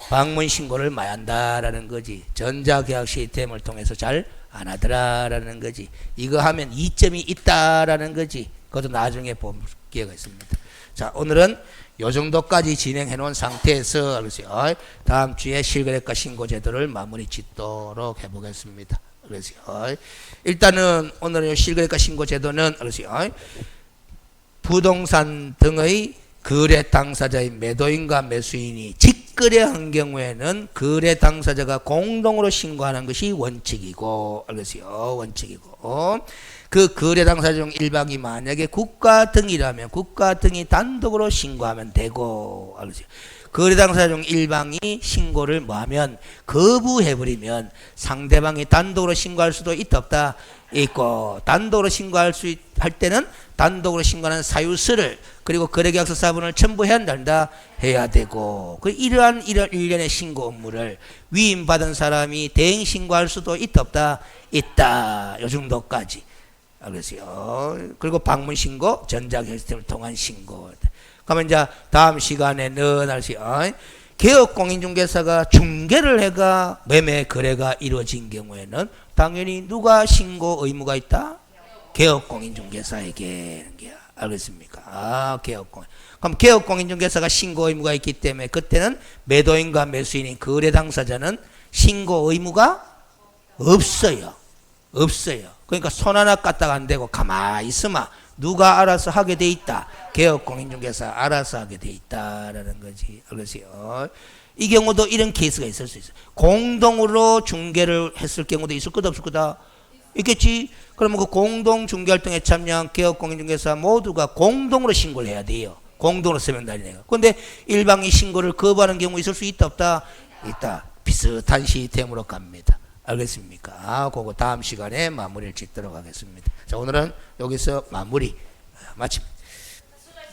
방문 신고를 많이 한다라는 거지. 전자계약 시스템을 통해서 잘 안 하더라라는 거지. 이거 하면 이점이 있다라는 거지. 그것도 나중에 볼 기회가 있습니다. 자, 오늘은 요 정도까지 진행해 놓은 상태에서 그래서요, 다음 주에 실거래가 신고 제도를 마무리 짓도록 해보겠습니다. 그래서요, 일단은 오늘의 실거래가 신고 제도는 그래서요, 부동산 등의 거래 당사자의 매도인과 매수인이 직거래한 경우에는 거래 당사자가 공동으로 신고하는 것이 원칙이고, 알겠어요? 원칙이고, 그 거래 당사자 중 일방이 만약에 국가 등이라면 국가 등이 단독으로 신고하면 되고, 알겠어요? 거래 당사자 중 일방이 신고를 뭐하면 거부해버리면 상대방이 단독으로 신고할 수도 있다 없다 있고, 단독으로 신고할 수 할 때는 단독으로 신고하는 사유서를 그리고 거래계약서 사본을 첨부해야 한다 해야 되고, 그 이러한 일련의 신고 업무를 위임받은 사람이 대행 신고할 수도 있다 없다 있다. 요 정도까지 알겠어요. 그리고 방문 신고, 전자계약 시스템을 통한 신고. 그러면 이제 다음 시간에는 알겠어요. 개업공인중개사가 중개를 해가 매매 거래가 이루어진 경우에는 당연히 누가 신고 의무가 있다? 개업공인중개사에게. 알겠습니까? 아, 개업공인. 그럼 개업공인중개사가 신고 의무가 있기 때문에 그때는 매도인과 매수인인 거래 당사자는 신고 의무가 없어요. 없어요. 그러니까 손 하나 까딱 안 되고 가만히 있으면 누가 알아서 하게 돼 있다. 개업공인중개사 알아서 하게 돼 있다라는 거지. 알겠어요? 이 경우도 이런 케이스가 있을 수 있어요. 공동으로 중개를 했을 경우도 있을 거다 없을 거다? 있겠지. 그러면 그 공동 중개활동에 참여한 개업공인중개사 모두가 공동으로 신고를 해야 돼요. 공동으로 서명달이 내가. 그런데 일방이 신고를 거부하는 경우 있을 수 있다 없다? 있다. 비슷한 시스템으로 갑니다. 알겠습니까? 그거 다음 시간에 마무리를 짓도록 하겠습니다. 자, 오늘은 여기서 마무리 마칩니다.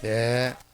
네.